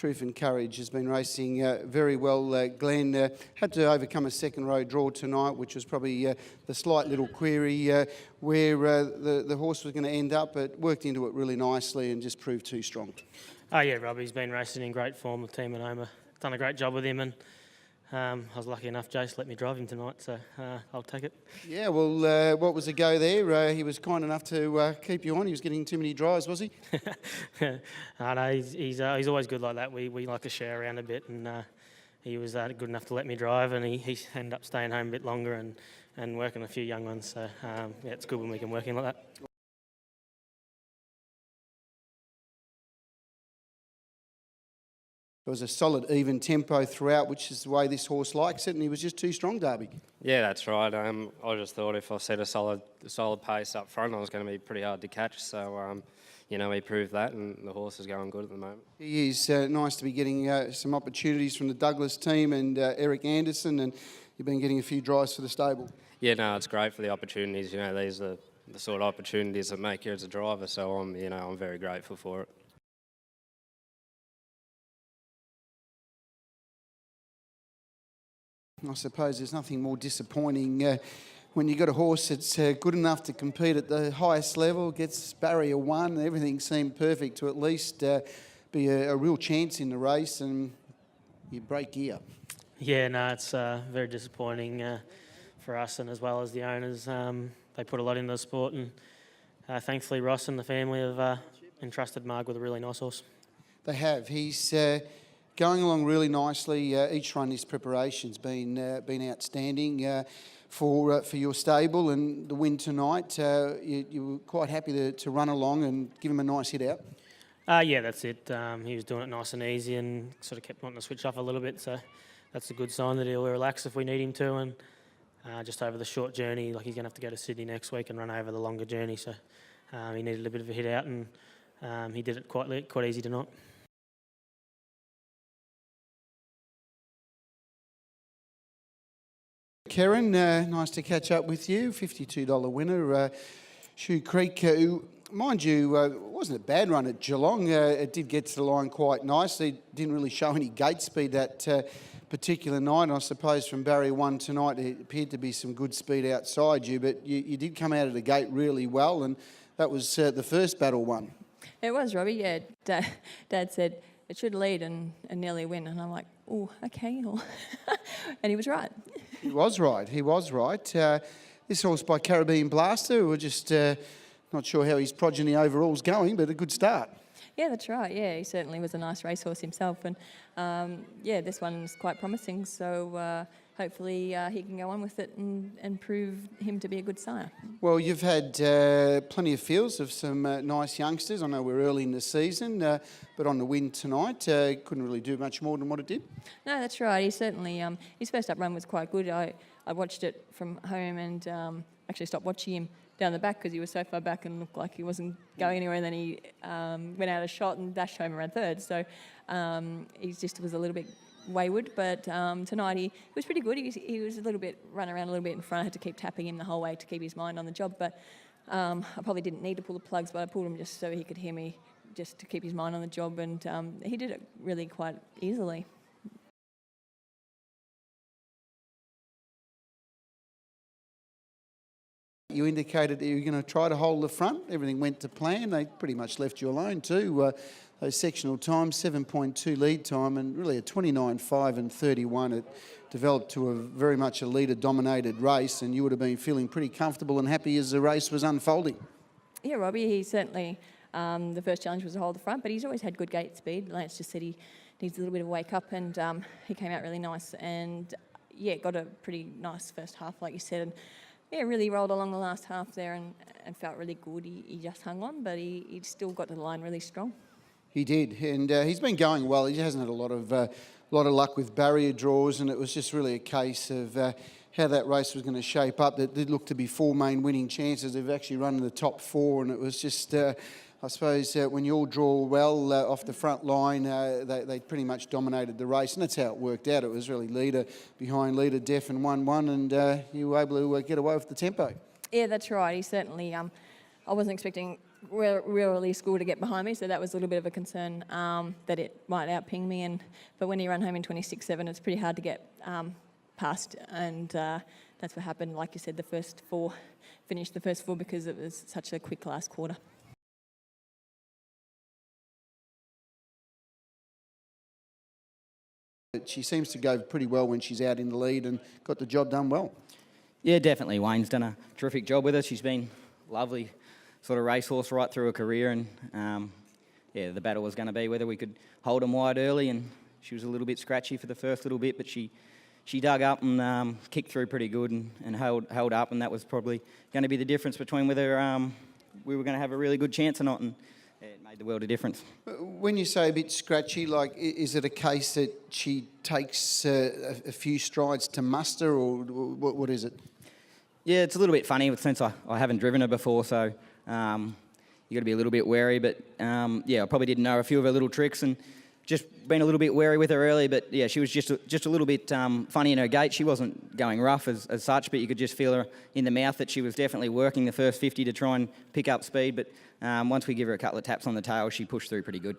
Truth and Courage has been racing very well. Glenn had to overcome a second row draw tonight, which was probably the slight little query where the horse was going to end up, but worked into it really nicely and just proved too strong. Oh yeah, Robbie's been racing in great form. The team at Homer done a great job with him, and I was lucky enough Jace let me drive him tonight, so I'll take it. Yeah, well, what was the go there? He was kind enough to keep you on. He was getting too many drives, was he? No, he's always good like that. We like to share around a bit, and he was good enough to let me drive, and he ended up staying home a bit longer and working a few young ones. So yeah, it's good when we can work in like that. It was a solid, even tempo throughout, which is the way this horse likes it, and he was just too strong, Darby. Yeah, that's right. I just thought if I set a solid pace up front, I was going to be pretty hard to catch. So, he proved that, and the horse is going good at the moment. He is nice to be getting some opportunities from the Douglas team and Eric Anderson, and you've been getting a few drives for the stable. Yeah, no, it's great for the opportunities. These are the sort of opportunities that make you as a driver. So I'm very grateful for it. I suppose there's nothing more disappointing when you've got a horse that's good enough to compete at the highest level, gets barrier one, everything seemed perfect to at least be a real chance in the race, and you break gear. Yeah, no, it's very disappointing for us and as well as the owners. They put a lot into the sport, and thankfully Ross and the family have entrusted Marg with a really nice horse. They have. He's going along really nicely. Each run, his preparation's been outstanding for your stable, and the win tonight, you were quite happy to run along and give him a nice hit out. Yeah, that's it. He was doing it nice and easy and sort of kept wanting to switch off a little bit, so that's a good sign that he'll relax if we need him to, and just over the short journey, like he's going to have to go to Sydney next week and run over the longer journey, so he needed a bit of a hit out, and he did it quite easy tonight. Karen, nice to catch up with you. $52 winner, Shoe Creek. Mind you, it wasn't a bad run at Geelong. It did get to the line quite nicely. Didn't really show any gate speed that particular night. And I suppose from barrier one tonight, it appeared to be some good speed outside you. But you did come out of the gate really well, and that was the first battle won. It was, Robbie. Yeah, Dad said it should lead and nearly win, and I'm like, oh, okay. And he was right. He was right. This horse by Caribbean Blaster, we're just not sure how his progeny overall's going, but a good start. Yeah, that's right. Yeah, he certainly was a nice racehorse himself, and this one's quite promising. So hopefully he can go on with it and prove him to be a good sire. Well, you've had plenty of fields of some nice youngsters. I know we're early in the season, but on the win tonight, couldn't really do much more than what it did. No, that's right. He certainly, his first up run was quite good. I watched it from home and actually stopped watching him down the back because he was so far back and looked like he wasn't going anywhere, and then he went out of shot and dashed home around third. So he just was a little bit wayward, but tonight he was pretty good. He was a little bit run around a little bit in front. I had to keep tapping him the whole way to keep his mind on the job, but I probably didn't need to pull the plugs, but I pulled him just so he could hear me, just to keep his mind on the job, and he did it really quite easily. You indicated that you were going to try to hold the front. Everything went to plan. They pretty much left you alone too. Those sectional times, 7.2 lead time, and really a 29.5 and 31. It developed to a very much a leader-dominated race, and you would have been feeling pretty comfortable and happy as the race was unfolding. Yeah, Robbie, he certainly, the first challenge was to hold the front, but he's always had good gate speed. Lance just said he needs a little bit of a wake up, and he came out really nice, and yeah, got a pretty nice first half, like you said, and yeah, really rolled along the last half there and felt really good. He just hung on, but he still got to the line really strong. He did, and he's been going well. He hasn't had a lot of luck with barrier draws, and it was just really a case of how that race was going to shape up. There did look to be four main winning chances. They've actually run in the top four, and it was just, I suppose, when you all draw well off the front line, they pretty much dominated the race, and that's how it worked out. It was really leader behind leader, Def, and 1-1, and you were able to get away with the tempo. Yeah, that's right. He certainly I wasn't expecting really school to get behind me, so that was a little bit of a concern that it might outping me. But when you run home in 26.7, it's pretty hard to get past, and that's what happened. Like you said, the first four finished the first four because it was such a quick last quarter. She seems to go pretty well when she's out in the lead and got the job done well. Yeah, definitely. Wayne's done a terrific job with her. She's been lovely sort of racehorse right through her career, and yeah, the battle was going to be whether we could hold them wide early, and she was a little bit scratchy for the first little bit, but she dug up and kicked through pretty good and held up, and that was probably going to be the difference between whether we were going to have a really good chance or not, and it made the world a difference. When you say a bit scratchy, like, is it a case that she takes a few strides to muster, or what is it? Yeah, it's a little bit funny since I haven't driven her before, so you got to be a little bit wary. But yeah, I probably didn't know a few of her little tricks and just been a little bit wary with her early. But yeah, she was just a little bit funny in her gait. She wasn't going rough as such, but you could just feel her in the mouth that she was definitely working the first 50 to try and pick up speed. But once we give her a couple of taps on the tail, she pushed through pretty good.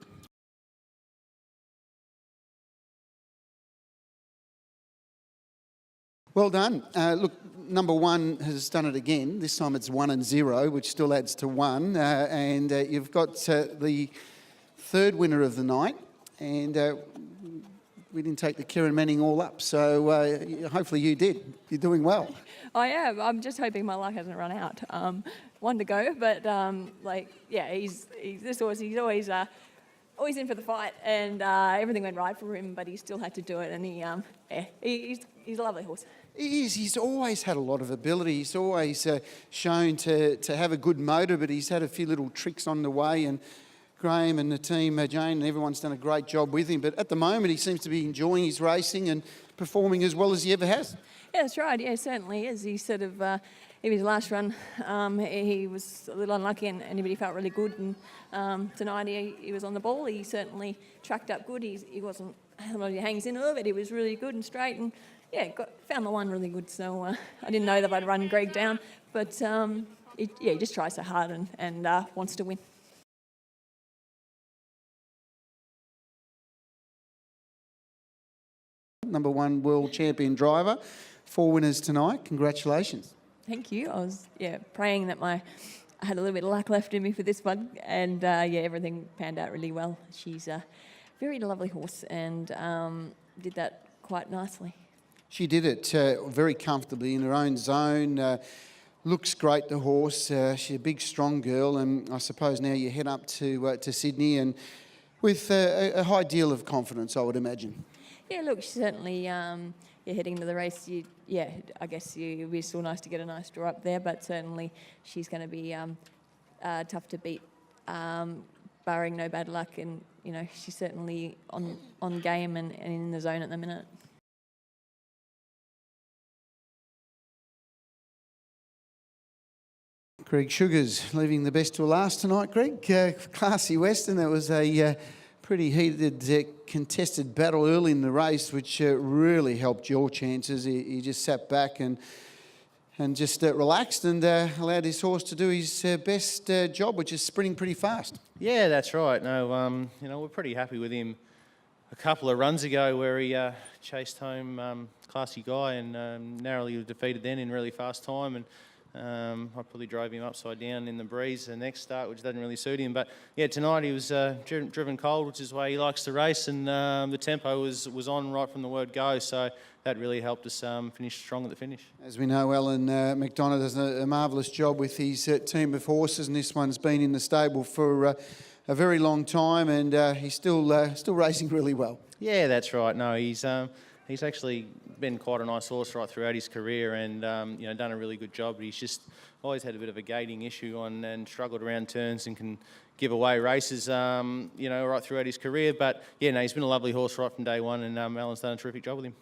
Well done. Look, number one has done it again. This time it's 1-0, which still adds to 1. And you've got the third winner of the night. And we didn't take the Kieran Manning all up. So hopefully you did. You're doing well. I am. I'm just hoping my luck hasn't run out. One to go, but he's this horse. He's always in for the fight, and everything went right for him, but he still had to do it. And he's a lovely horse. He is. He's always had a lot of ability. He's always shown to have a good motor, but he's had a few little tricks on the way, and Graham and the team, Jane, and everyone's done a great job with him. But at the moment, he seems to be enjoying his racing and performing as well as he ever has. Yeah, that's right. Yeah, certainly is. He sort of, in his last run, he was a little unlucky, and he felt really good. And tonight he was on the ball. He certainly tracked up good. He wasn't. He hangs in a little bit. He was really good and straight, and yeah, found the one really good. So I didn't know that I'd run Greg down, but he just tries so hard and wants to win. Number one world champion driver. 4 winners tonight. Congratulations. Thank you. I was praying that I had a little bit of luck left in me for this one, and everything panned out really well. She's a very lovely horse and did that quite nicely. She did it very comfortably in her own zone. Looks great, the horse. She's a big, strong girl, and I suppose now you head up to Sydney and with a high deal of confidence, I would imagine. Yeah, look, certainly heading to the race, I guess it'd be still nice to get a nice draw up there, but certainly she's going to be tough to beat, barring no bad luck, and she's certainly on game and in the zone at the minute. Greg Sugars leaving the best to last tonight, Greg. Classy Western. That was a pretty heated, contested battle early in the race, which really helped your chances. He just sat back and just relaxed and allowed his horse to do his best job, which is sprinting pretty fast. Yeah, that's right. No, we're pretty happy with him. A couple of runs ago, where he chased home Classy Guy and narrowly was defeated then in really fast time, and I probably drove him upside down in the breeze the next start, which doesn't really suit him. But yeah, tonight he was driven cold, which is the way he likes to race, and the tempo was on right from the word go. So that really helped us finish strong at the finish. As we know, Alan McDonough does a marvellous job with his team of horses, and this one's been in the stable for a very long time, and he's still racing really well. Yeah, that's right. No, he's actually been quite a nice horse right throughout his career, and done a really good job. But he's just always had a bit of a gating issue and struggled around turns and can give away races, right throughout his career. But yeah, no, he's been a lovely horse right from day one, and Alan's done a terrific job with him.